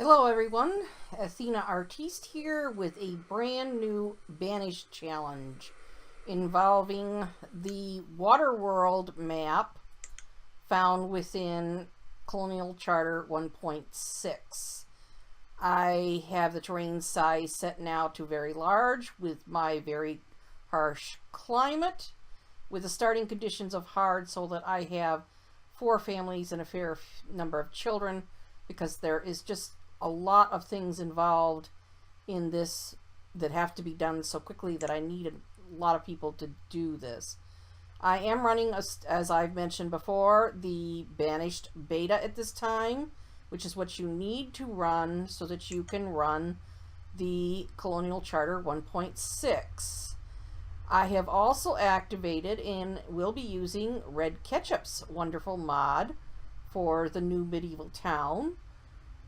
Hello everyone, Athena Artiste here with a brand new Banished challenge involving the Waterworld map found within Colonial Charter 1.6. I have the terrain size set now to very large with my very harsh climate, with the starting conditions of hard so that I have 4 families and a fair number of children, because there is just a lot of things involved in this that have to be done so quickly that I need a lot of people to do this. I am running, as I've mentioned before, the Banished beta at this time, which is what you need to run so that you can run the Colonial Charter 1.6. I have also activated and will be using Red Ketchup's wonderful mod for the new medieval town.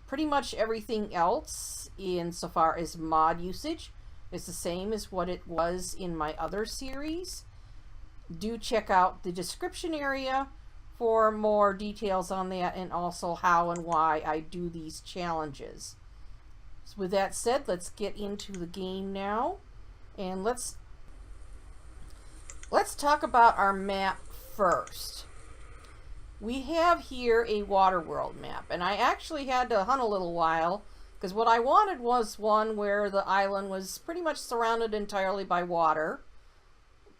Pretty much everything else insofar as mod usage is the same as what it was in my other series. Do check out the description area for more details on that, and also how and why I do these challenges. So with that said, let's get into the game now, and let's talk about our map first. We have here a Waterworld map, and I actually had to hunt a little while because what I wanted was one where the island was pretty much surrounded entirely by water.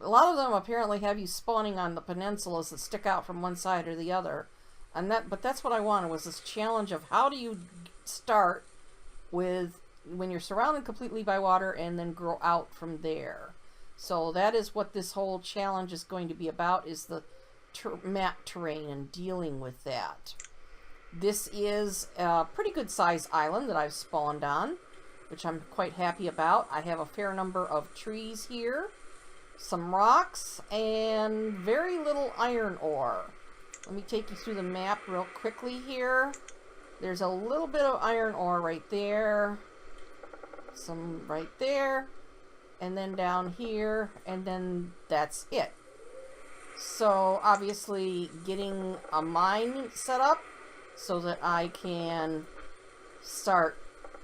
A lot of them apparently have you spawning on the peninsulas that stick out from one side or the other, but that's what I wanted, was this challenge of how do you start with when you're surrounded completely by water and then grow out from there. So that is what this whole challenge is going to be about, is the map terrain and dealing with that. This is a pretty good sized island that I've spawned on, which I'm quite happy about. I have a fair number of trees here, some rocks, and very little iron ore. Let me take you through the map real quickly here. There's a little bit of iron ore right there, some right there, and then down here, and then that's it. So obviously getting a mine set up so that I can start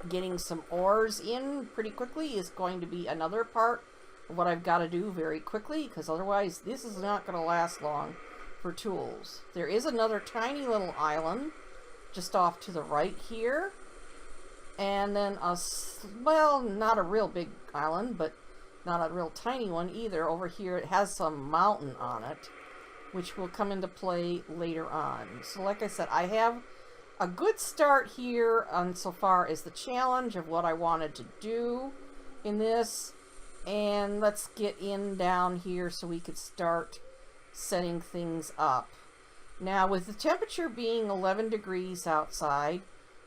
getting some ores in pretty quickly is going to be another part of what I've got to do very quickly, because otherwise this is not going to last long for tools. There is another tiny little island just off to the right here, and then well, not a real big island, but not a real tiny one either. Over here it has some mountain on it, which will come into play later on. So like I said, I have a good start here on so far as the challenge of what I wanted to do in this. And let's get in down here so we could start setting things up. Now, with the temperature being 11 degrees outside,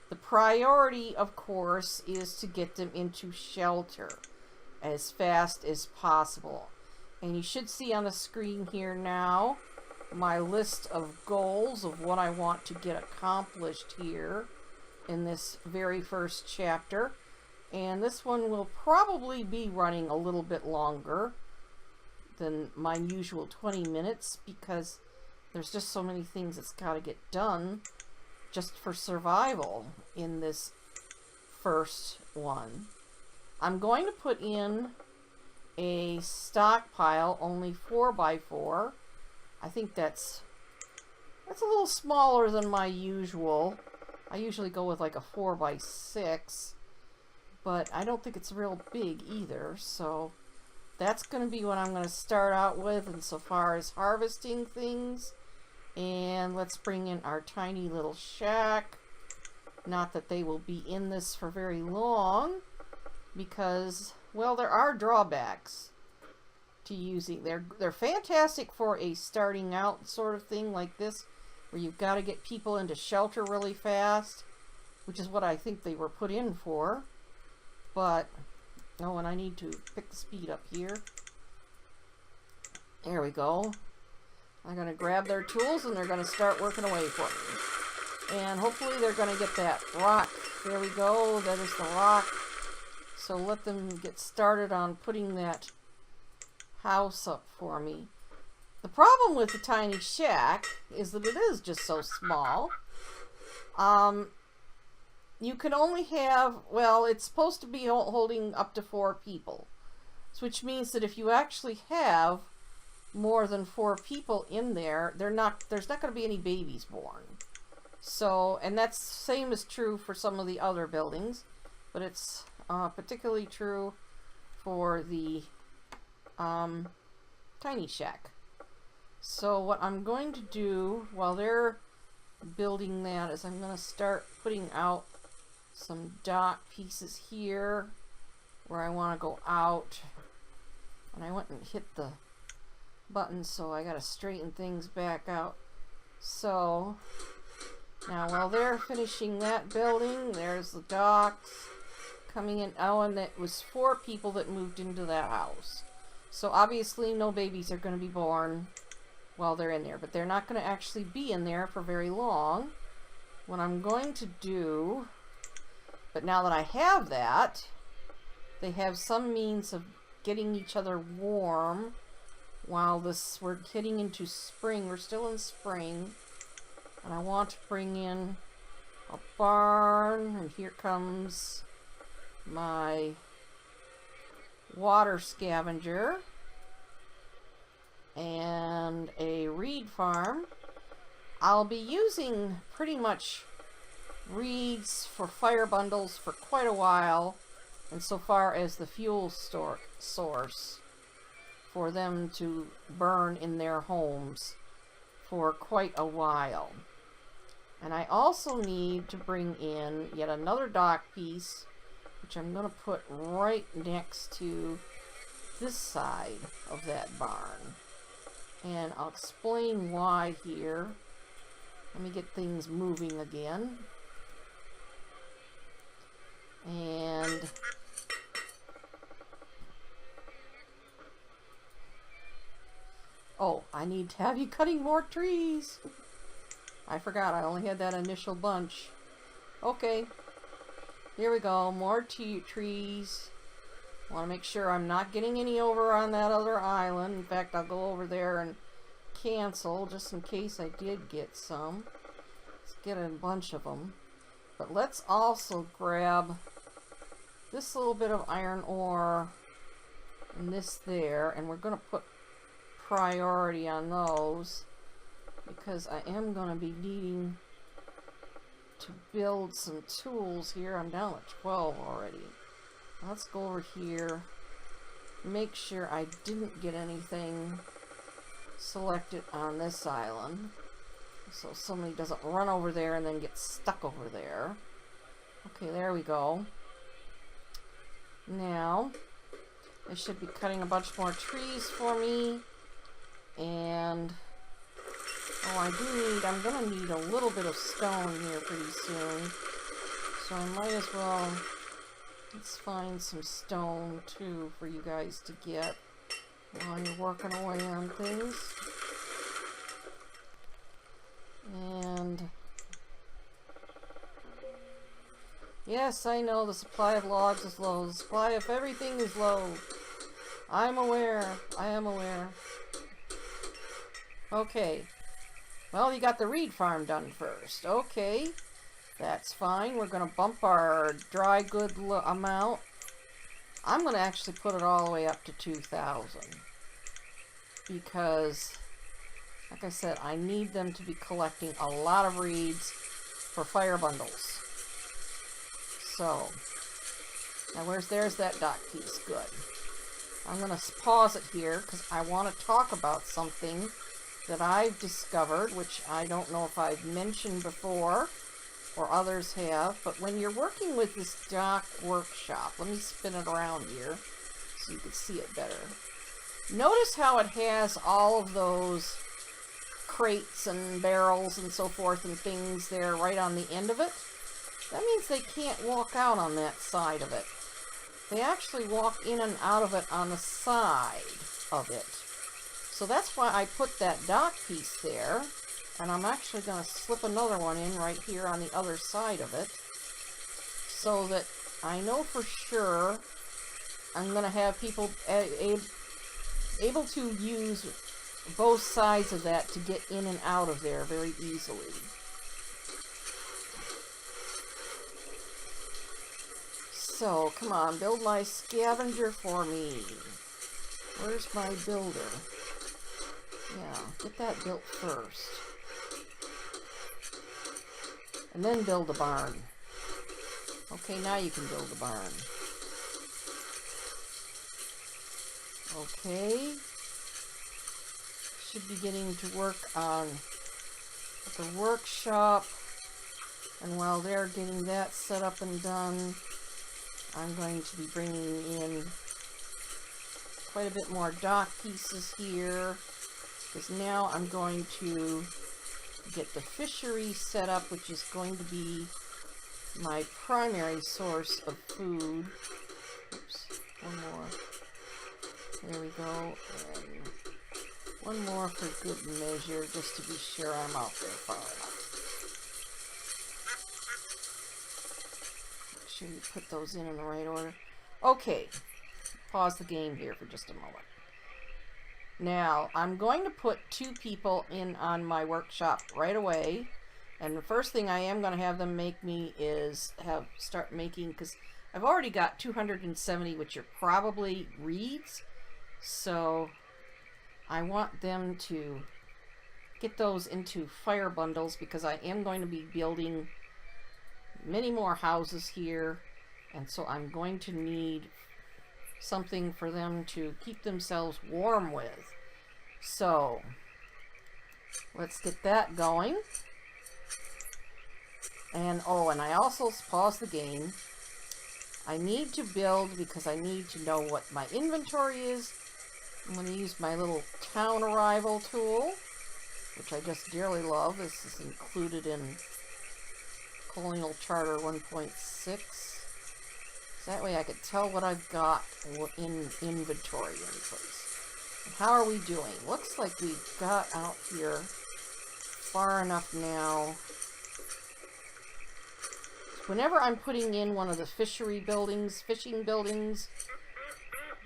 the priority, of course, is to get them into shelter as fast as possible. And you should see on the screen here now my list of goals of what I want to get accomplished here in this very first chapter. And this one will probably be running a little bit longer than my usual 20 minutes, because there's just so many things that's got to get done just for survival in this first one. I'm going to put in a stockpile, only 4x4. I think that's a little smaller than my usual. I usually go with like a 4x6, but I don't think it's real big either. So that's going to be what I'm going to start out with insofar as harvesting things. And let's bring in our tiny little shack. Not that they will be in this for very long, because, well, there are drawbacks to using. They're fantastic for a starting out sort of thing like this, where you've got to get people into shelter really fast, which is what I think they were put in for. But, oh, and I need to pick the speed up here. There we go. I'm going to grab their tools and they're going to start working away for me. And hopefully they're going to get that rock. There we go. That is the rock. So let them get started on putting that house up for me. The problem with the tiny shack is that it is just so small. you can only have, well, it's supposed to be holding up to 4 people. So which means that if you actually have more than 4 people in there, there's not going to be any babies born. So, and that's same is true for some of the other buildings, but it's particularly true for the tiny shack. So what I'm going to do while they're building that is I'm going to start putting out some dock pieces here where I want to go out. And I went and hit the button, so I got to straighten things back out. So now while they're finishing that building, there's the docks coming in. Oh, and it was 4 people that moved into that house. So obviously no babies are going to be born while they're in there, but they're not going to actually be in there for very long. What I'm going to do, but now that I have that, they have some means of getting each other warm while we're getting into spring. We're still in spring, and I want to bring in a barn, and here comes my water scavenger and a reed farm. I'll be using pretty much reeds for fire bundles for quite a while, and so far as the fuel source for them to burn in their homes for quite a while. And I also need to bring in yet another dock piece, which I'm going to put right next to this side of that barn. And I'll explain why here. Let me get things moving again. And oh, I need to have you cutting more trees. I forgot, I only had that initial bunch. Okay, here we go, more trees. I want to make sure I'm not getting any over on that other island. In fact, I'll go over there and cancel just in case I did get some. Let's get a bunch of them. But let's also grab this little bit of iron ore and this there, and we're going to put priority on those because I am going to be needing to build some tools here. I'm down at 12 already. Let's go over here, make sure I didn't get anything selected on this island so somebody doesn't run over there and then get stuck over there. Okay, there we go. Now they should be cutting a bunch more trees for me, and I'm gonna need a little bit of stone here pretty soon, so I might as well, let's find some stone too for you guys to get while you're working away on things. And yes, I know the supply of logs is low. The supply of everything is low. I'm aware. I am aware. Okay. Well, you got the reed farm done first. Okay. That's fine. We're going to bump our dry good amount. I'm going to actually put it all the way up to 2,000. Because, like I said, I need them to be collecting a lot of reeds for fire bundles. So, now there's that dock piece. Good. I'm going to pause it here because I want to talk about something that I've discovered, which I don't know if I've mentioned before or others have, but when you're working with this dock workshop, let me spin it around here so you can see it better. Notice how it has all of those crates and barrels and so forth and things there right on the end of it. That means they can't walk out on that side of it. They actually walk in and out of it on the side of it. So that's why I put that dock piece there, and I'm actually going to slip another one in right here on the other side of it, so that I know for sure I'm going to have people able to use both sides of that to get in and out of there very easily. So, come on, build my scavenger for me. Where's my builder? Yeah, get that built first. And then build a barn. Okay, now you can build a barn. Okay. Should be getting to work on the workshop. And while they're getting that set up and done, I'm going to be bringing in quite a bit more dock pieces here. Because now I'm going to get the fishery set up, which is going to be my primary source of food. Oops, one more. There we go. And one more for good measure, just to be sure I'm out there far enough. Make sure you put those in the right order. Okay, pause the game here for just a moment. Now, I'm going to put 2 people in on my workshop right away. And the first thing I am going to have them make me is start making, because I've already got 270, which are probably reeds. So I want them to get those into fire bundles, because I am going to be building many more houses here. And so I'm going to need something for them to keep themselves warm with. So let's get that going. And oh, and I also paused the game. I need to build, because I need to know what my inventory is. I'm going to use my little town arrival tool, which I just dearly love. This is included in Colonial Charter 1.6. That way I could tell what I've got in inventory in place. And how are we doing? Looks like we got out here far enough now. Whenever I'm putting in one of the fishing buildings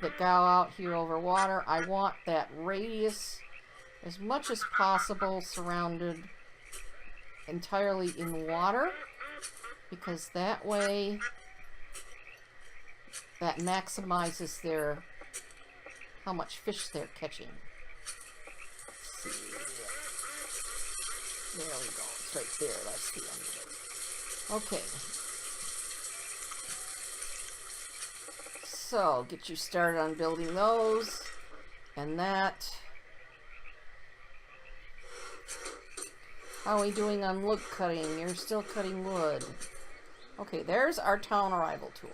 that go out here over water, I want that radius as much as possible surrounded entirely in water, because that way that maximizes how much fish they're catching. Let's see. There we go. It's right there. That's the end of it. Okay. So, get you started on building those. And that. How are we doing on wood cutting? You're still cutting wood. Okay, there's our town arrival tool.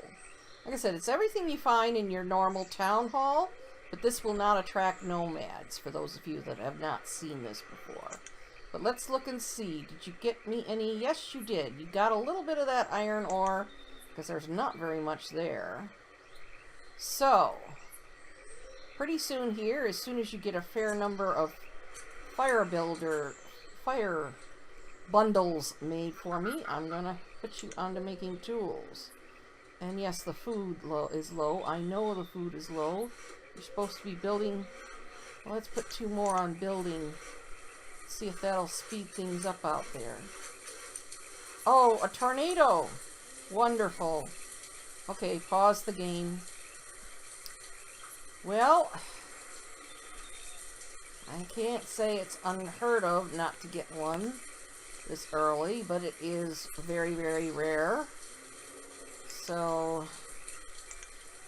Like I said, it's everything you find in your normal town hall, but this will not attract nomads, for those of you that have not seen this before. But let's look and see. Did you get me any? Yes, you did. You got a little bit of that iron ore, because there's not very much there. So, pretty soon here, as soon as you get a fair number of fire bundles made for me, I'm going to put you onto making tools. And yes, the food is low. I know the food is low. You're supposed to be building. Well, let's put 2 more on building. See if that'll speed things up out there. Oh, a tornado! Wonderful. Okay, pause the game. Well, I can't say it's unheard of not to get one this early, but it is very, very rare. So,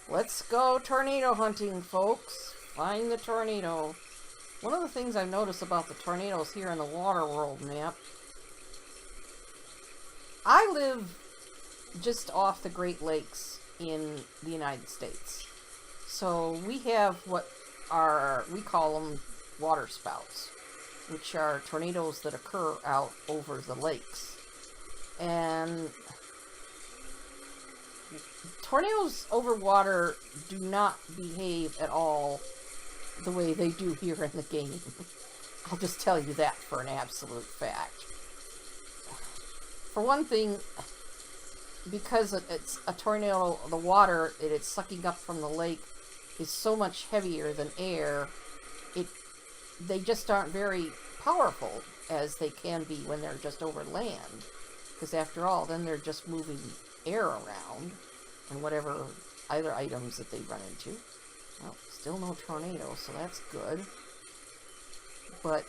let's go tornado hunting, folks. Find the tornado. One of the things I've noticed about the tornadoes here in the Waterworld map, I live just off the Great Lakes in the United States. So we have we call them water spouts, which are tornadoes that occur out over the lakes. And tornadoes over water do not behave at all the way they do here in the game. I'll just tell you that for an absolute fact. For one thing, because it's a tornado, the water it's sucking up from the lake is so much heavier than air, they just aren't very powerful as they can be when they're just over land. Because after all, then they're just moving air around. and whatever other items that they run into. Well, still no tornadoes, so that's good. But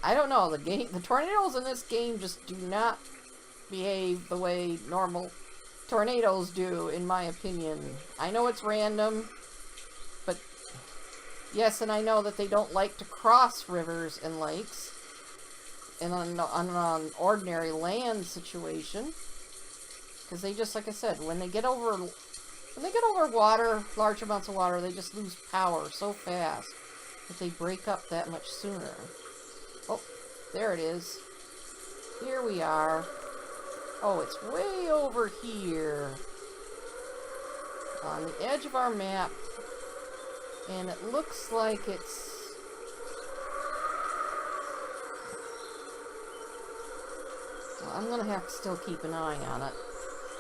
I don't know, the tornadoes in this game just do not behave the way normal tornadoes do, in my opinion. I know it's random, but yes, and I know that they don't like to cross rivers and lakes in an ordinary land situation, because they just, like I said, when they get over water, large amounts of water, they just lose power so fast that they break up that much sooner. Oh, there it is. Here we are. Oh, it's way over here on the edge of our map, and it looks like it's... Well, I'm gonna have to still keep an eye on it,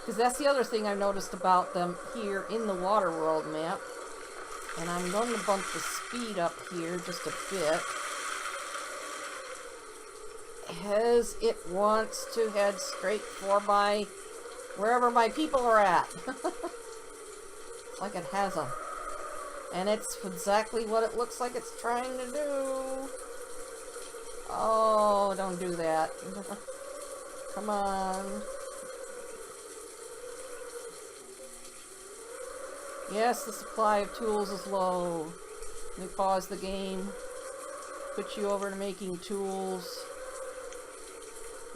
because that's the other thing I've noticed about them here in the Waterworld map. And I'm going to bump the speed up here just a bit, as it wants to head straight for wherever my people are at. Like it has them. And it's exactly what it looks like it's trying to do. Oh, don't do that. Come on. Yes, the supply of tools is low. Let me pause the game. Put you over to making tools.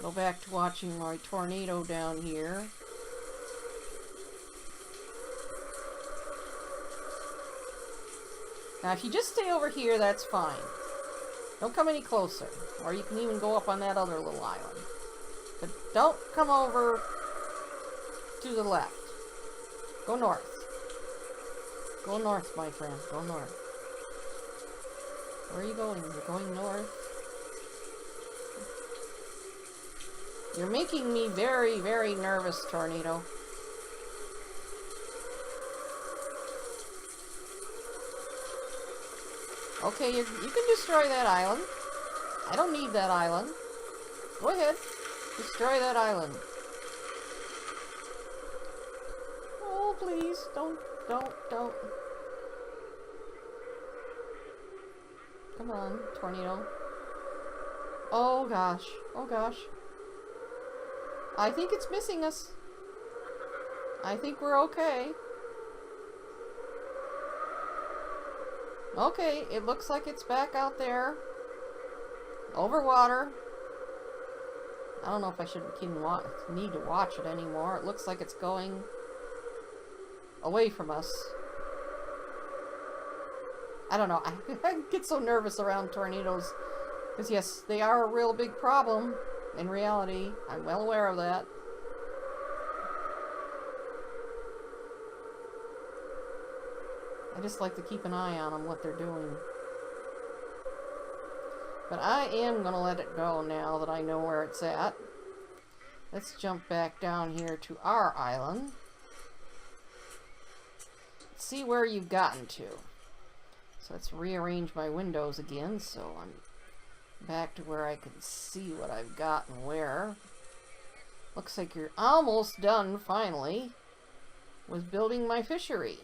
Go back to watching my tornado down here. Now, if you just stay over here, that's fine. Don't come any closer. Or you can even go up on that other little island. But don't come over to the left. Go north. Go north, my friend. Go north. Where are you going? You're going north? You're making me very, very nervous, tornado. Okay, you can destroy that island. I don't need that island. Go ahead. Destroy that island. Oh, please. Don't. Come on, tornado. Oh, gosh. Oh, gosh. I think it's missing us. I think we're okay. Okay, it looks like it's back out there. Over water. I don't know if I should need to watch it anymore. It looks like it's going away from us. I don't know. I get so nervous around tornadoes. Because yes, they are a real big problem. In reality, I'm well aware of that. I just like to keep an eye on them, what they're doing. But I am going to let it go now that I know where it's at. Let's jump back down here to our island. Let's see where you've gotten to. So let's rearrange my windows again so I'm back to where I can see what I've got and where. Looks like you're almost done, finally, with building my fishery.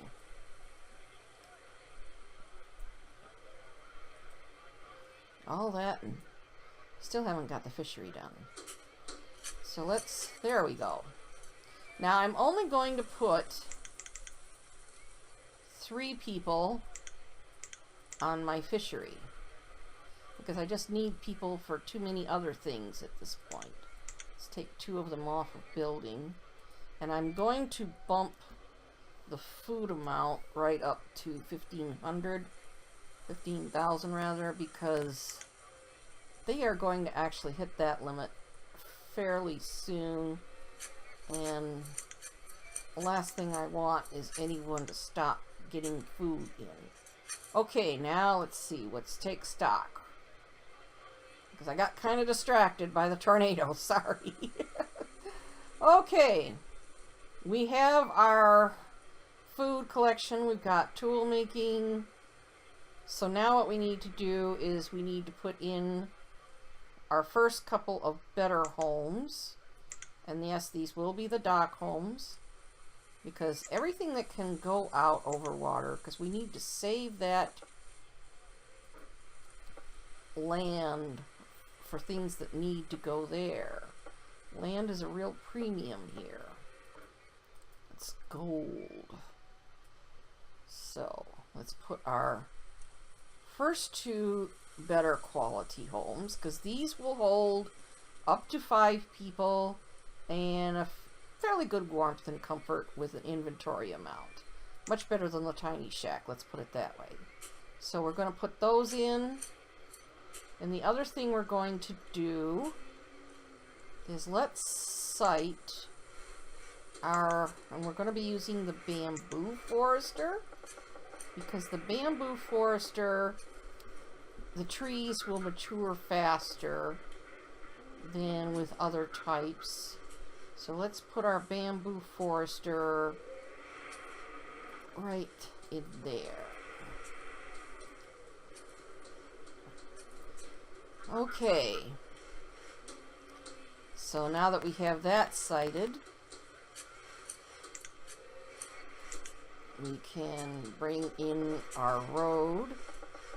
All that, and still haven't got the fishery done. So there we go. Now I'm only going to put 3 people on my fishery, because I just need people for too many other things at this point. Let's take 2 of them off of building, and I'm going to bump the food amount right up to 15,000 rather, because they are going to actually hit that limit fairly soon, and the last thing I want is anyone to stop getting food in. Okay, now let's see. Let's take stock, because I got kind of distracted by the tornado. Sorry. Okay, we have our food collection. We've got tool making. So now what we need to do is we need to put in our first couple of better homes. And yes, these will be the dock homes, because everything that can go out over water, because we need to save that land for things that need to go there. Land is a real premium here. It's gold. So let's put our first two better quality homes, because these will hold up to 5 people and a fairly good warmth and comfort with an inventory amount. Much better than the tiny shack, let's put it that way. So we're going to put those in. And the other thing we're going to do is let's site our, and we're going to be using the bamboo forester, because the bamboo forester, the trees will mature faster than with other types. So let's put our bamboo forester right in there. Okay. So now that we have that sited, we can bring in our road,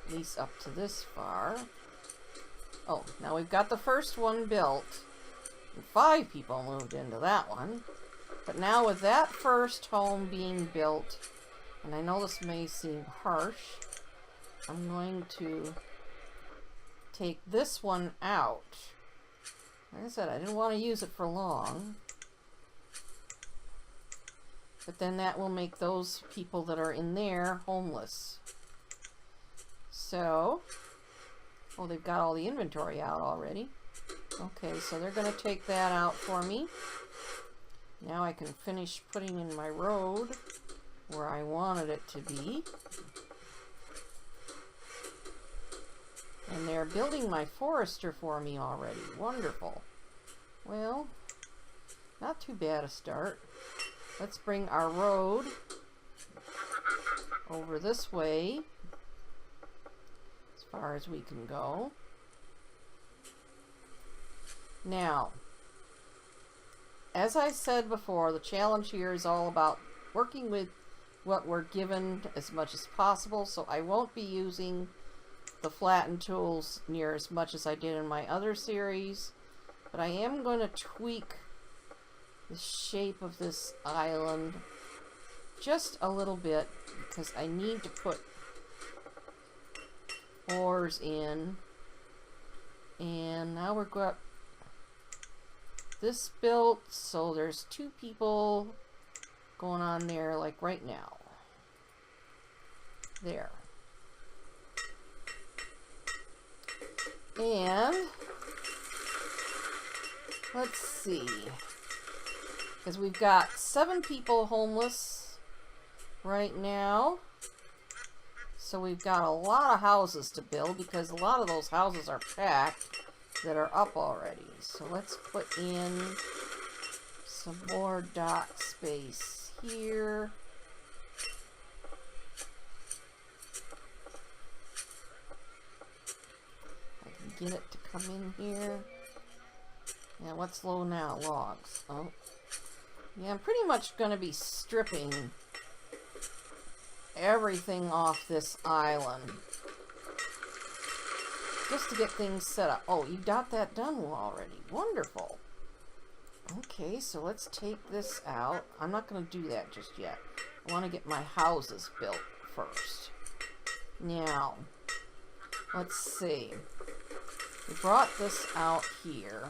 at least up to this far. Oh, now we've got the first one built. And 5 people moved into that one. But now with that first home being built, and I know this may seem harsh, I'm going to take this one out. Like I said, I didn't want to use it for long. But then that will make those people that are in there homeless. So, oh, they've got all the inventory out already. Okay, so they're going to take that out for me. Now I can finish putting in my road where I wanted it to be. And they're building my forester for me already. Wonderful. Well, not too bad a start. Let's bring our road over this way as far as we can go. Now, as I said before, the challenge here is all about working with what we're given as much as possible, so I won't be using the flatten tools near as much as I did in my other series, but I am going to tweak the shape of this island just a little bit, because I need to put oars in. And now we've got this built, so there's 2 people going on there, like right now. There. And let's see, because we've got 7 people homeless right now, so we've got a lot of houses to build, because a lot of those houses are packed that are up already. So let's put in some more dock space here. I can get it to come in here. Yeah, what's low now? Logs. Oh. Yeah, I'm pretty much going to be stripping everything off this island just to get things set up. Oh, you got that done already. Wonderful. Okay, so let's take this out. I'm not going to do that just yet. I want to get my houses built first. Now, let's see. We brought this out here,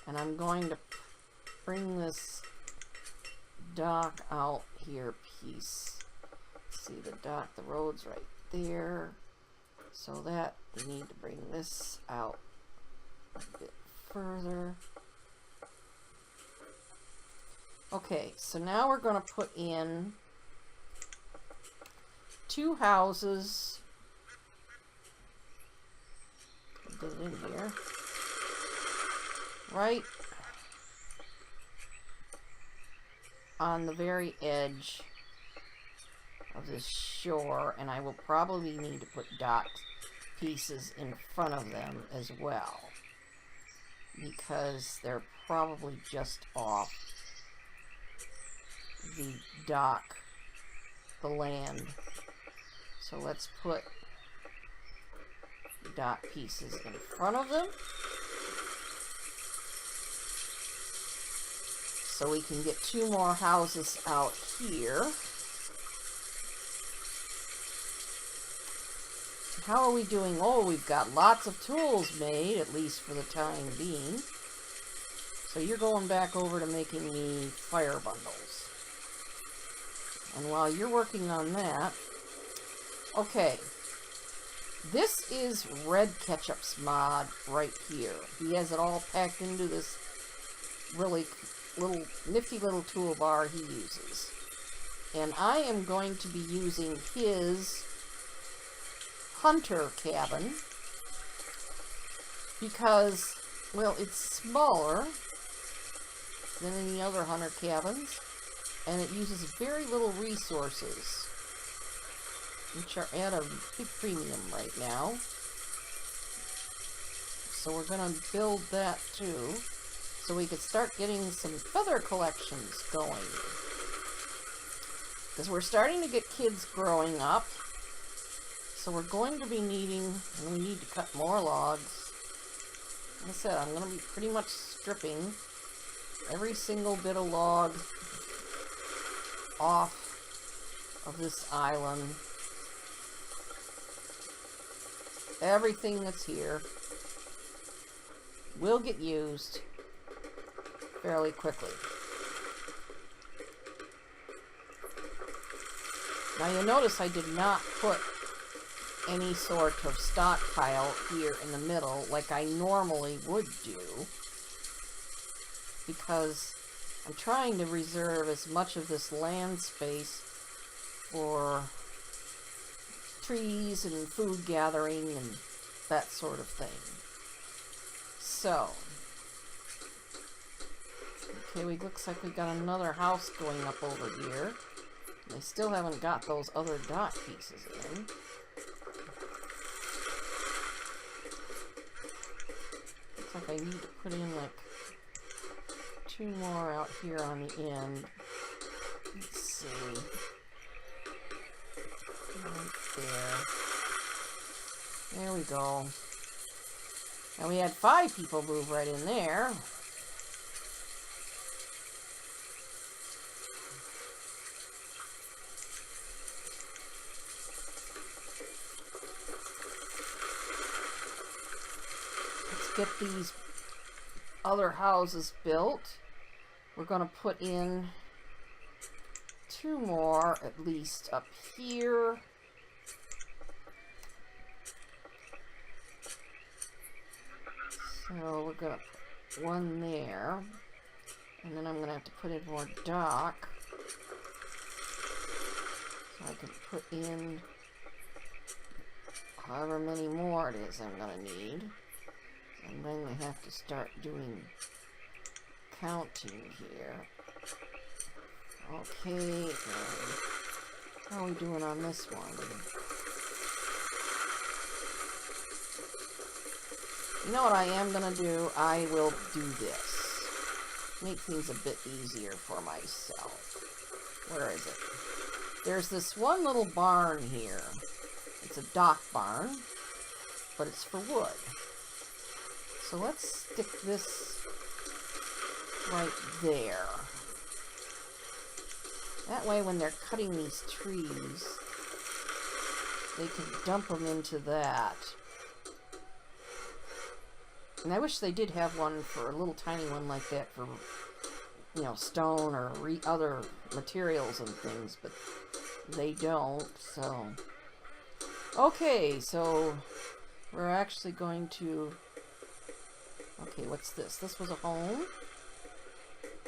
and I'm going to bring this dock out here piece. See the dock, the road's right there. So that we need to bring this out a bit further. Okay, so now we're going to put in 2 houses. Get it in here. Right on the very edge of this shore, and I will probably need to put dock pieces in front of them as well. because they're probably just off the dock, the land. So let's put dock pieces in front of them so we can get 2 more houses out here. How are we doing? Oh, we've got lots of tools made, at least for the time being. So you're going back over to making me fire bundles. And while you're working on that, okay, this is Red Ketchup's mod right here. He has it all packed into this really nifty little toolbar he uses. And I am going to be using his hunter cabin because, well, it's smaller than any other hunter cabins, and it uses very little resources, which are at a big premium right now. So we're going to build that too, so we could start getting some feather collections going. Because we're starting to get kids growing up, so we're going to be needing, and we need to cut more logs. Like I said, I'm going to be pretty much stripping every single bit of log off of this island. Everything that's here will get used fairly quickly. Now you'll notice I did not put any sort of stockpile here in the middle like I normally would do, because I'm trying to reserve as much of this land space for trees and food gathering and that sort of thing. So, okay, looks like we got another house going up over here. I still haven't got those other dock pieces in. Looks like I need to put in like 2 more out here on the end. Let's see. Right there. There we go. And we had 5 people move right in there. Let's get these other houses built. We're going to put in 2 more at least up here. So we're going to put 1 there. And then I'm going to have to put in more dock. So I can put in however many more it is I'm going to need. And then we have to start doing counting here. Okay, how are we doing on this one? You know what I am going to do? I will do this. Make things a bit easier for myself. Where is it? There's this one little barn here. It's a dock barn, but it's for wood. So let's stick this right there. That way when they're cutting these trees, they can dump them into that. And I wish they did have one for a little tiny one like that for, you know, stone or other materials and things, but they don't, so. Okay, so we're actually going to, okay, what's this? This was a home.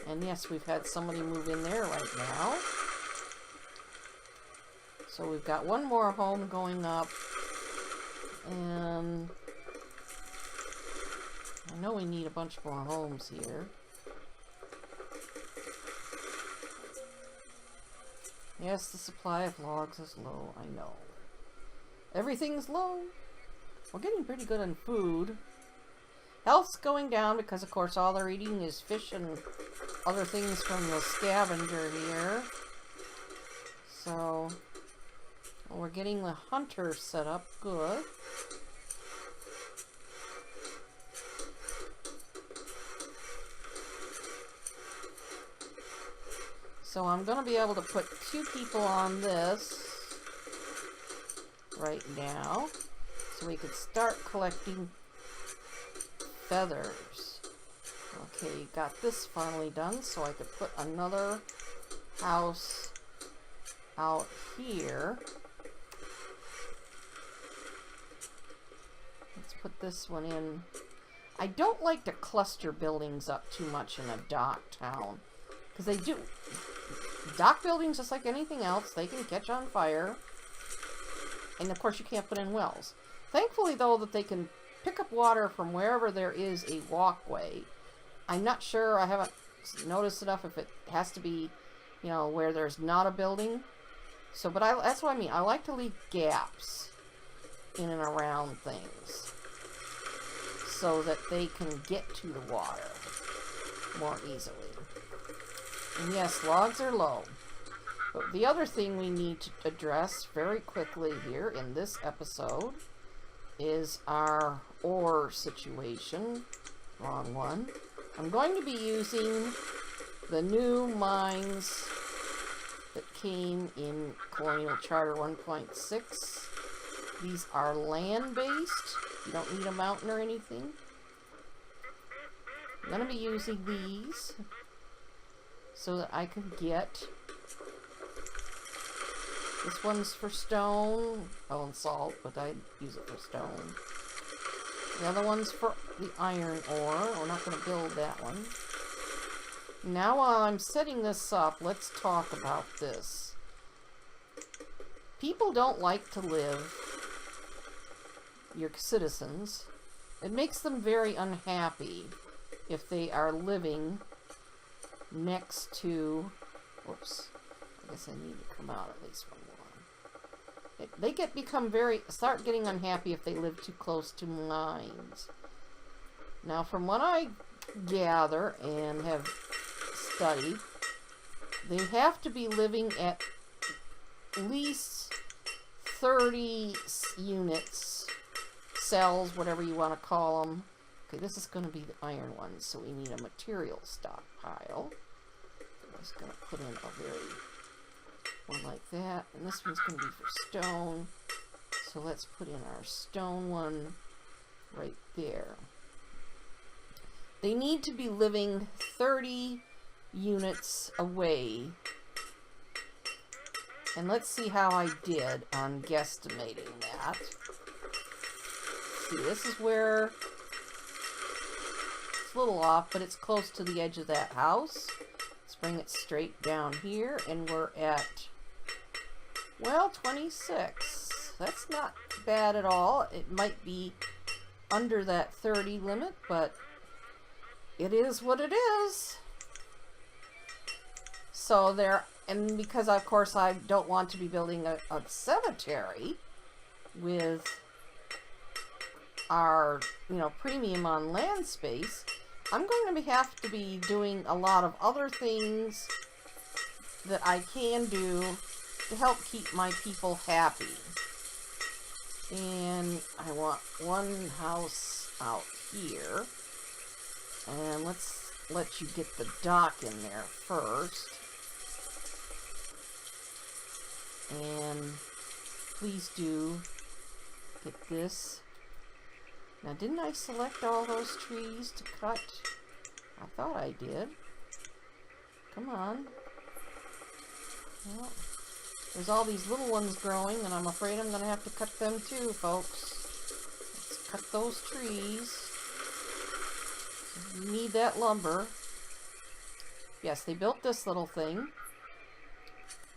And yes, we've had somebody move in there right now. So we've got 1 more home going up. And I know we need a bunch more homes here. Yes, the supply of logs is low, I know. Everything's low. We're getting pretty good on food. Health's going down because, of course, all they're eating is fish and other things from the scavenger here. So, we're getting the hunter set up good. So I'm going to be able to put 2 people on this right now, so we could start collecting feathers. Okay, got this finally done, so I could put another house out here. Let's put this one in. I don't like to cluster buildings up too much in a dock town, because they do. Dock buildings, just like anything else, they can catch on fire. And of course you can't put in wells. Thankfully though that they can pick up water from wherever there is a walkway. I'm not sure, I haven't noticed enough if it has to be, you know, where there's not a building. So, but that's what I mean. I like to leave gaps in and around things so that they can get to the water more easily. And yes, logs are low. But the other thing we need to address very quickly here in this episode is our ore situation. Wrong one. I'm going to be using the new mines that came in Colonial Charter 1.6. These are land-based. You don't need a mountain or anything. I'm going to be using these so that I can get... This one's for stone. Oh, and salt, but I'd use it for stone. The other one's for the iron ore. We're not going to build that one. Now while I'm setting this up, let's talk about this. People don't like to live, your citizens. It makes them very unhappy if they are living next to... Whoops. I guess I need to come out at least one more. They start getting unhappy if they live too close to mines. Now, from what I gather and have studied, they have to be living at least 30 units, cells, whatever you want to call them. Okay, this is going to be the iron one, so we need a material stockpile. I'm just going to put in a very one like that, and this one's going to be for stone, so let's put in our stone one right there. They need to be living 30 units away, and let's see how I did on guesstimating that. See, this is where it's a little off, but it's close to the edge of that house. Let's bring it straight down here, and we're at, well, 26. That's not bad at all. It might be under that 30 limit, but it is what it is. So there, and because of course I don't want to be building a cemetery with our, you know, premium on land space, I'm going to have to be doing a lot of other things that I can do to help keep my people happy. And I want one house out here. And let's let you get the dock in there first. And please do get this. Now, didn't I select all those trees to cut? I thought I did. Come on. Well, there's all these little ones growing, and I'm afraid I'm going to have to cut them too, folks. Let's cut those trees. We need that lumber. Yes, they built this little thing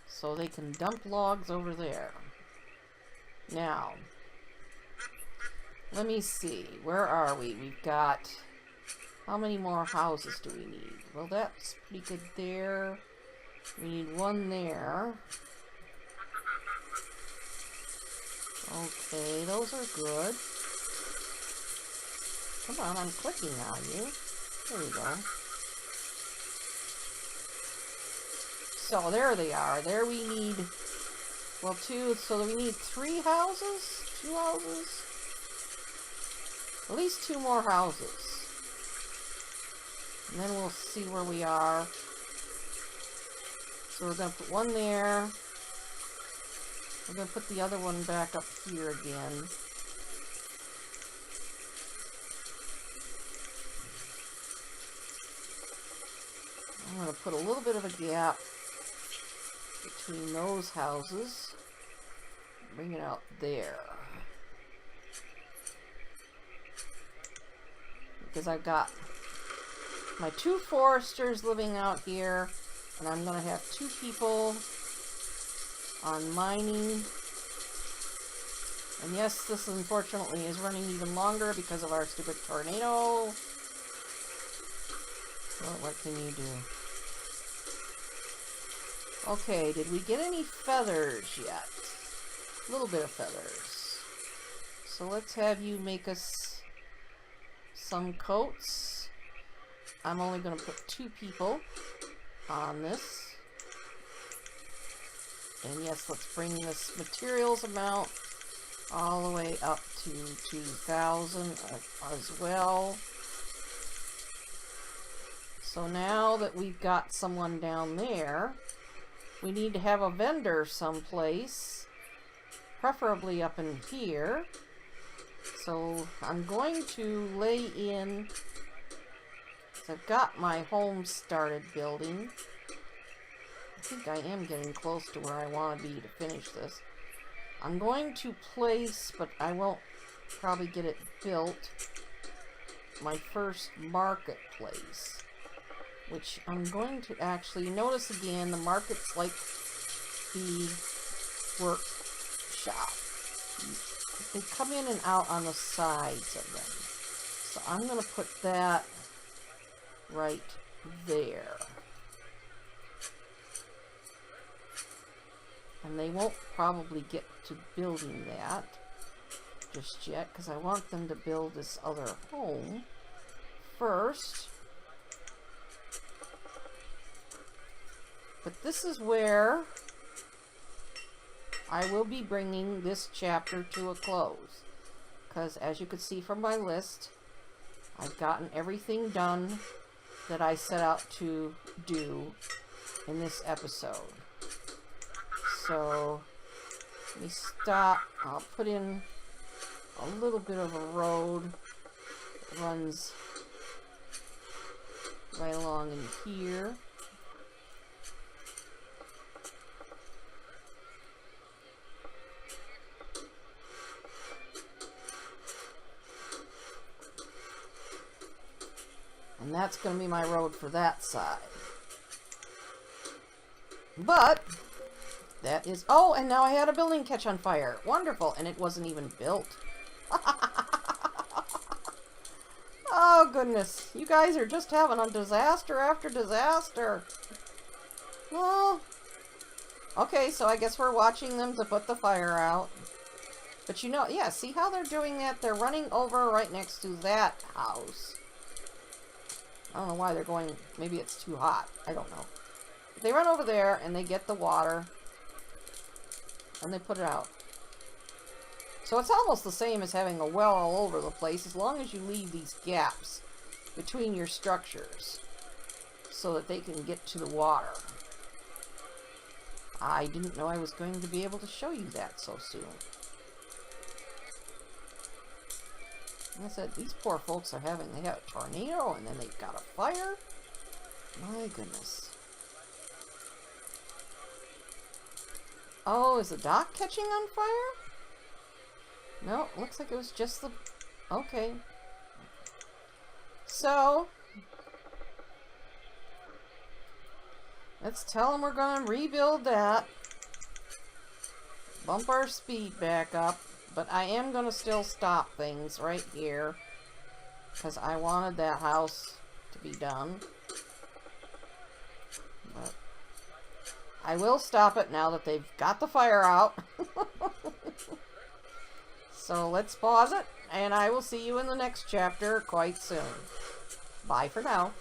so they can dump logs over there. Now, let me see. Where are we? We've got... How many more houses do we need? Well, that's pretty good there. We need one there. Okay, those are good. Come on, I'm clicking on you. There you go. So there they are. There we need, well, 2, so we need 3 houses? 2 houses? At least 2 more houses. And then we'll see where we are. So we're going to put one there. We're going to put the other one back up here again. I'm going to put a little bit of a gap between those houses. Bring it out there. Because I've got my 2 foresters living out here, and I'm going to have 2 people on mining. And yes, this unfortunately is running even longer because of our stupid tornado. Well, what can you do? Okay, did we get any feathers yet? A little bit of feathers. So let's have you make us some coats. I'm only going to put 2 people on this. And yes, let's bring this materials amount all the way up to 2,000 as well. So now that we've got someone down there, we need to have a vendor someplace, preferably up in here. So I'm going to lay in, I've got my home started building. I think I am getting close to where I want to be to finish this. I'm going to place, but I won't probably get it built, my first marketplace, which I'm going to actually notice again. The market's like the workshop. They come in and out on the sides of them. So I'm going to put that right there. And they won't probably get to building that just yet, because I want them to build this other home first. But this is where I will be bringing this chapter to a close, because as you can see from my list, I've gotten everything done that I set out to do in this episode. So let me stop. I'll put in a little bit of a road that runs right along in here. And that's going to be my road for that side. But that is... Oh, and now I had a building catch on fire. Wonderful. And it wasn't even built. Oh, goodness. You guys are just having a disaster after disaster. Well, okay, so I guess we're watching them to put the fire out. But you know, yeah, see how they're doing that? They're running over right next to that house. I don't know why they're going... Maybe it's too hot. I don't know. But they run over there and they get the water. And they put it out. So it's almost the same as having a well all over the place, as long as you leave these gaps between your structures so that they can get to the water. I didn't know I was going to be able to show you that so soon. And I said, these poor folks are having... They have a tornado and then they've got a fire. My goodness. Oh, is the dock catching on fire? No, looks like it was just the... Okay. So, let's tell them we're going to rebuild that. Bump our speed back up. But I am going to still stop things right here, because I wanted that house to be done. But I will stop it now that they've got the fire out. So let's pause it. and I will see you in the next chapter quite soon. Bye for now.